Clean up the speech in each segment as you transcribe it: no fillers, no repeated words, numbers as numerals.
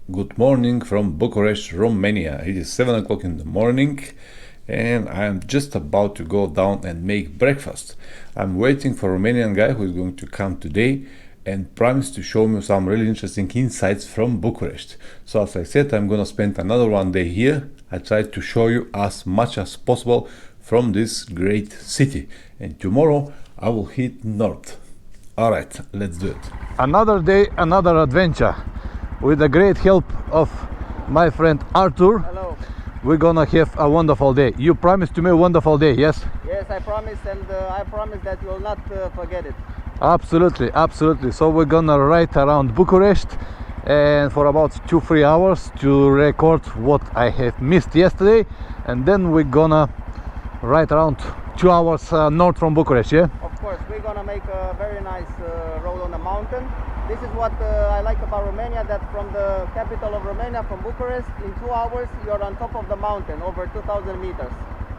Good morning from Bucharest, Romania. It is 7 o'clock in the morning and I am just about to go down and make breakfast. I'm waiting for a Romanian guy who is going to come today and promise to show me some really interesting insights from Bucharest. So as I said, I'm gonna spend another one day here. I try to show you as much as possible from this great city. And tomorrow I will hit north. Alright, let's do it. Another day, another adventure. With the great help of my friend Arthur. Hello. We're gonna have a wonderful day. You promised to me a wonderful day, yes? Yes, I promise, and I promise that you will not forget it. Absolutely, absolutely. So we're gonna ride around Bucharest and for about 2-3 hours to record what I have missed yesterday, and then we're gonna ride around 2 hours north from Bucharest, yeah? Of course, we're gonna make a very nice road on the mountain. This is what I like about Romania, that from the capital of Romania, from Bucharest, in 2 hours you're on top of the mountain, over 2,000 meters.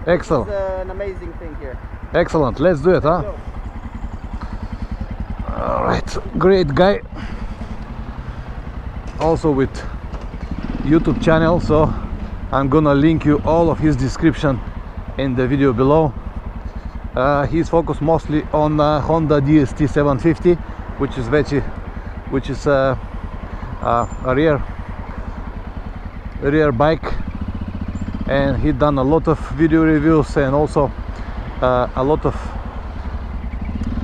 Excellent. It's an amazing thing here. Excellent, let's do it, huh? Go. All right, great guy. Also with YouTube channel, so I'm gonna link you all of his description in the video below. He's focused mostly on Honda XT660Z, which is a rear bike, and he done a lot of video reviews and also a lot of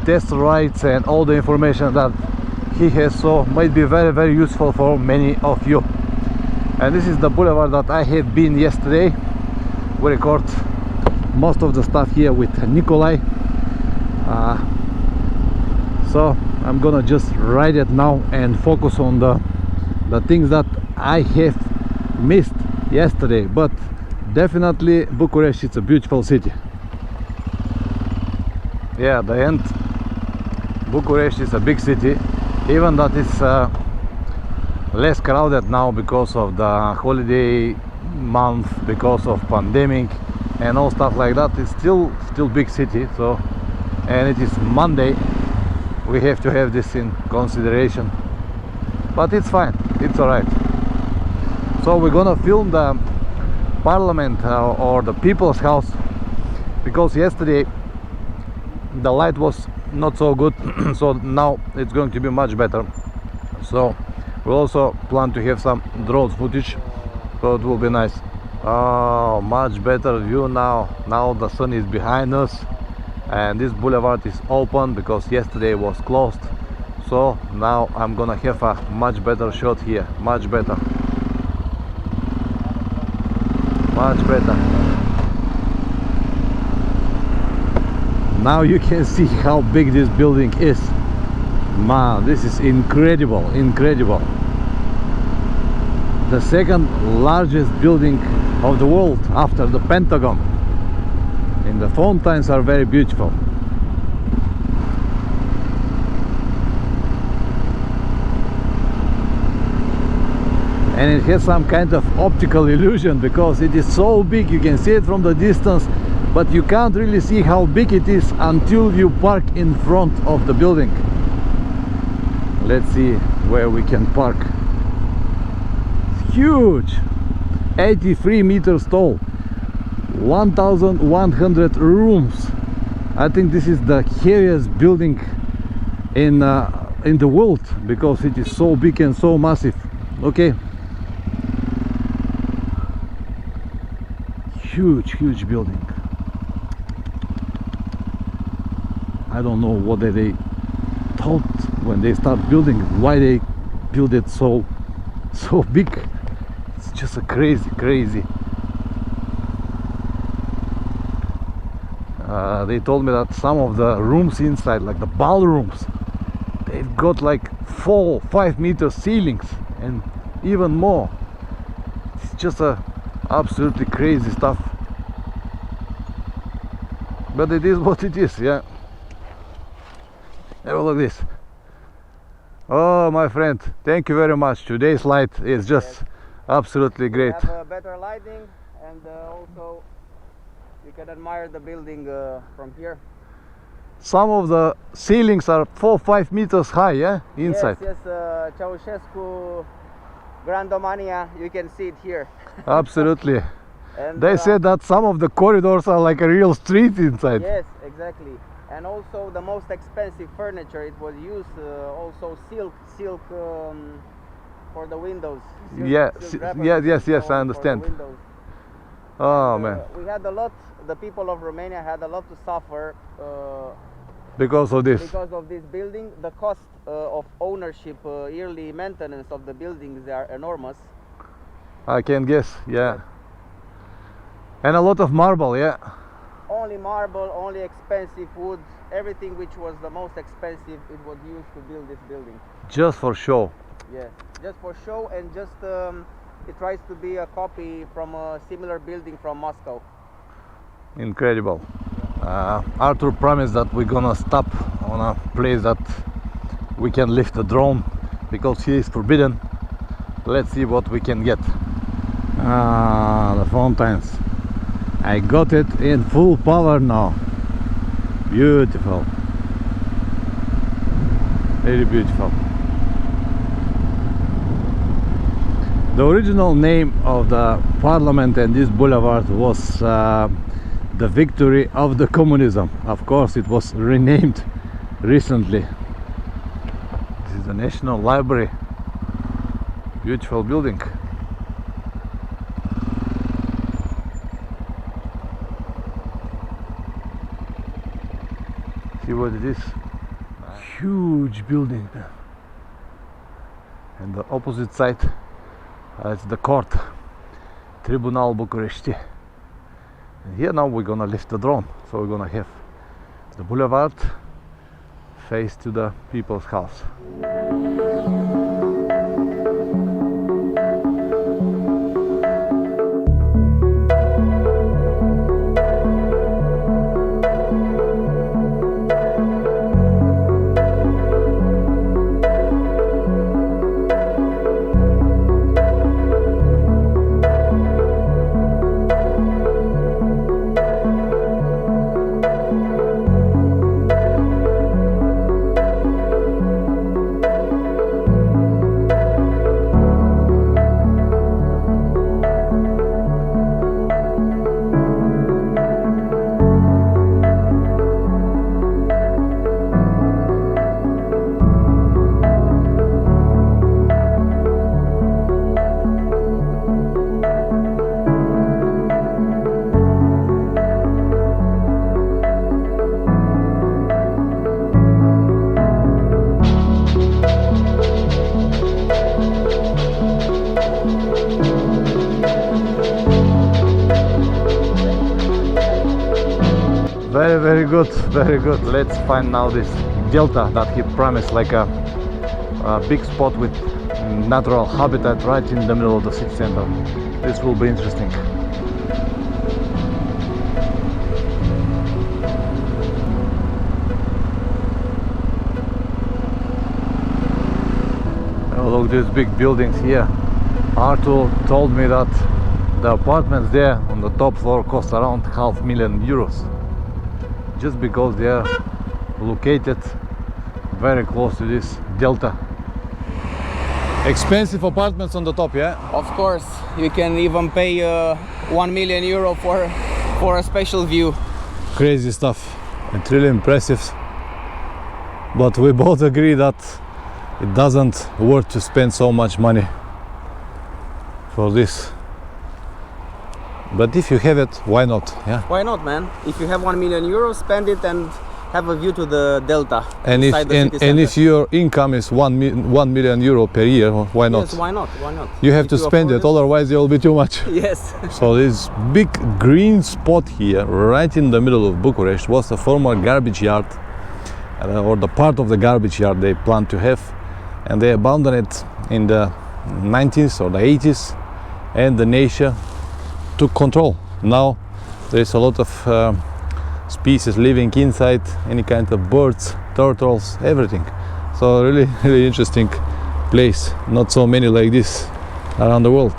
test rides and all the information that he has, so might be very useful for many of you. And this is the boulevard that I have been yesterday. We record most of the stuff here with Nikolai, so I'm gonna just ride it now and focus on the things that I have missed yesterday. But definitely Bucharest is a beautiful city. Yeah, the end, Bucharest is a big city, even that it's less crowded now because of the holiday month, because of pandemic and all stuff like that. It's still big city. So, and it is Monday, we have to have this in consideration, but it's fine, it's all right. So we're gonna film the parliament or the people's house, because yesterday the light was not so good. So now it's going to be much better. So we also plan to have some drone footage, so it will be nice. Oh, much better view now. Now the sun is behind us and this boulevard is open because yesterday was closed. So now I'm gonna have a much better shot here, much better. Now you can see how big this building is. Man, this is incredible. The second largest building of the world after the Pentagon, and the fountains are very beautiful. And it has some kind of optical illusion because it is so big. You can see it from the distance, but you can't really see how big it is until you park in front of the building. Let's see where we can park. It's huge, 83 meters tall, 1,100 rooms. I think this is the heaviest building in the world because it is so big and so massive. Okay, huge building. I don't know what they thought when they start building, why they build it so big. It's just a crazy. They told me that some of the rooms inside, like the ballrooms, they've got like 4-5 meter ceilings and even more. It's just a absolutely crazy stuff, but it is what it is. Yeah, have a look at this. Oh, my friend, thank you very much. Today's light is just absolutely great. We have better lighting, and also you can admire the building from here. Some of the ceilings are 4-5 meters high, yeah, inside. Yes, Ceausescu Grandomania, you can see it here. Absolutely. And They said that some of the corridors are like a real street inside. yes, exactly. And also the most expensive furniture, it was used also silk for the windows. Yeah, yes, for I the understand. windows. Oh man, We had a lot, the people of Romania had a lot to suffer because of this. because of this building. The cost of ownership, yearly maintenance of the buildings, they are enormous. I can guess, yeah. And a lot of marble, yeah. Only marble, only expensive wood, everything which was the most expensive, it was used to build this building. Just for show. Yes, just for show, and just it tries to be a copy from a similar building from Moscow. Incredible. Arthur promised that we're gonna stop on a place that we can lift a drone because he is forbidden. Let's see what we can get. The fountains. I got it in full power now. Beautiful. Very beautiful. The original name of the parliament and this boulevard was the victory of the communism. Of course, it was renamed recently. This is the National Library. Beautiful building. See what it is? Huge building. And the opposite side, it's the court, Tribunal Bucharest. And here now we're gonna lift the drone, so we're gonna have the boulevard face to the people's house. Very good, very good. Let's find now this delta that he promised, like a big spot with natural habitat right in the middle of the city center. This will be interesting. Oh, look, these big buildings here. Artur told me that the apartments there on the top floor cost around €500,000, just because they are located very close to this delta. Expensive apartments on the top, yeah? Of course, you can even pay €1 million for a special view. Crazy stuff. It's really impressive, but we both agree that it doesn't worth to spend so much money for this. But if you have it, why not? Yeah. Why not, man? If you have €1 million, spend it and have a view to the delta. And if your income is €1 million per year, why not? Yes, why not? Why not? You have to spend it, otherwise it will be too much. Yes. So this big green spot here, right in the middle of Bucharest, was a former garbage yard, or the part of the garbage yard they planned to have, and they abandoned it in the 90s or the 80s, and the nation took control. Now there is a lot of species living inside, any kind of birds, turtles, everything. So really, really interesting place. Not so many like this around the world.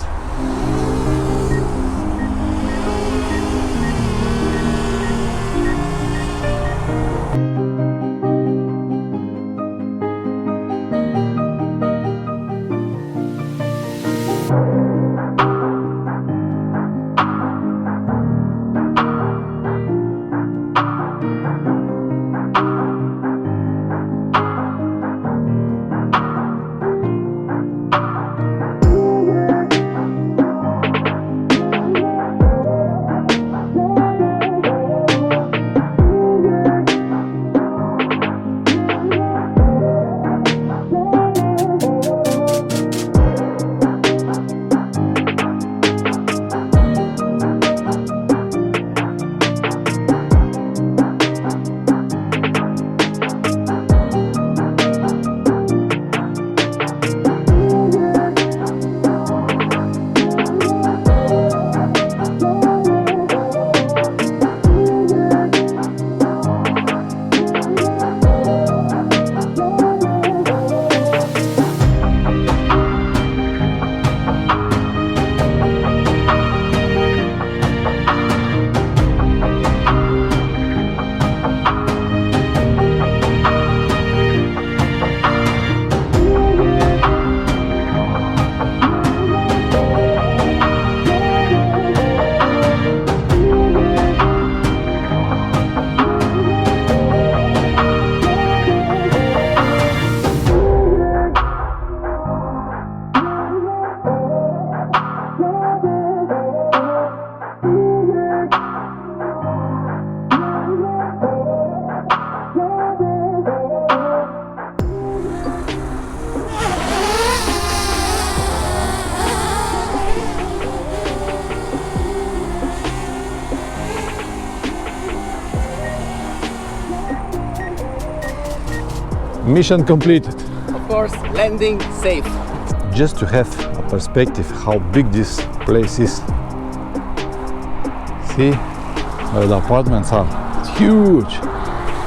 Mission completed. Of course, landing safe. Just to have a perspective how big this place is. See where the apartments are. It's huge.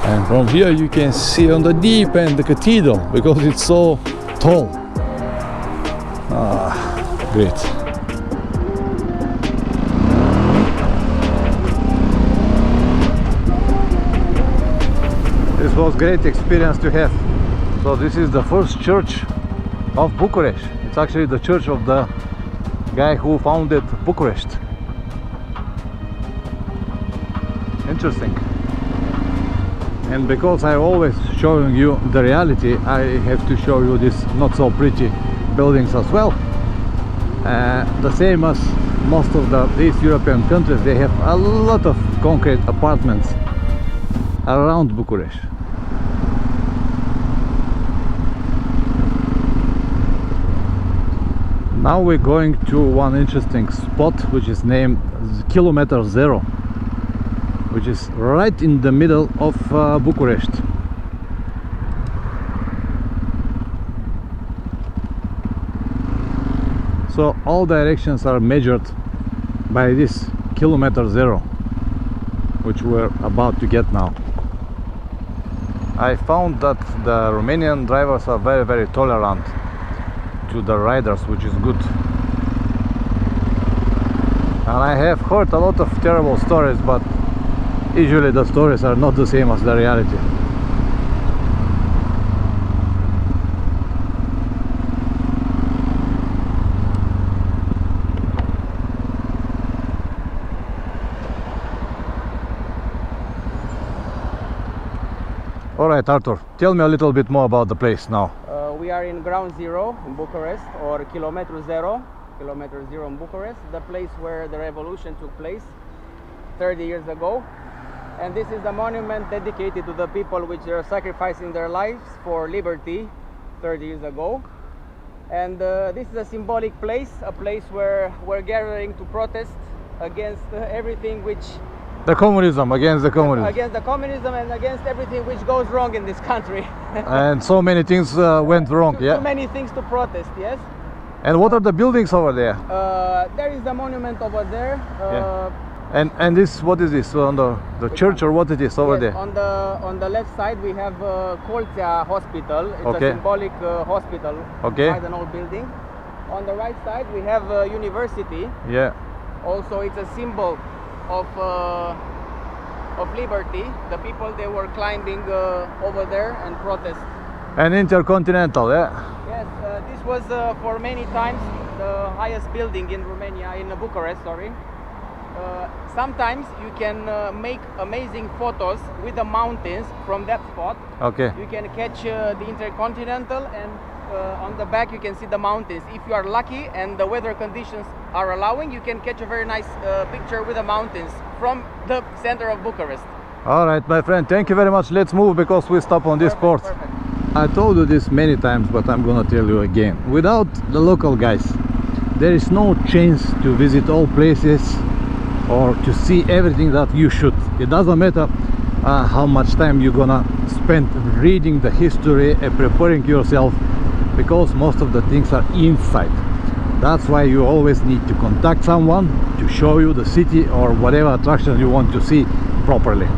And from here you can see on the deep end the cathedral because it's so tall. Great. This was great experience to have. So this is the first church of Bucharest. It's actually the church of the guy who founded Bucharest. Interesting. And because I'm always showing you the reality, I have to show you these not so pretty buildings as well. The same as most of the East European countries, they have a lot of concrete apartments around Bucharest. Now we're going to one interesting spot which is named Kilometer Zero, which is right in the middle of Bucharest. So all directions are measured by this Kilometer Zero, which we're about to get now. I found that the Romanian drivers are very tolerant to the riders, which is good. And I have heard a lot of terrible stories, but usually the stories are not the same as the reality. Alright, Arthur, tell me a little bit more about the place now. We are in Ground Zero in Bucharest, or Kilometer Zero in Bucharest, the place where the revolution took place 30 years ago. And this is the monument dedicated to the people which are sacrificing their lives for liberty 30 years ago. And this is a symbolic place, a place where we're gathering to protest against everything which... The communism, against the communism. Against the communism and against everything which goes wrong in this country. And so many things went wrong, yeah? Too many things to protest, yes. And what are the buildings over there? There is the monument over there. And this, what is this? On the church, or what it is over there? On the left side we have Colțea Hospital. It's Okay. a symbolic hospital. Okay. Inside an old building. On the right side we have university. Yeah. Also, it's a symbol of liberty. The people, they were climbing over there and protest. And Intercontinental, yeah? Yes, this was for many times the highest building in Romania, in Bucharest, sorry. Sometimes you can make amazing photos with the mountains from that spot. Okay. You can catch the Intercontinental, and on the back you can see the mountains. If you are lucky and the weather conditions are allowing, you can catch a very nice picture with the mountains from the center of Bucharest. Alright, my friend, thank you very much. Let's move because we stop on this port. Perfect. I told you this many times, but I'm gonna tell you again. Without the local guys, there is no chance to visit all places or to see everything that you should. It doesn't matter how much time you're gonna spend reading the history and preparing yourself, because most of the things are inside. That's why you always need to contact someone to show you the city or whatever attraction you want to see properly.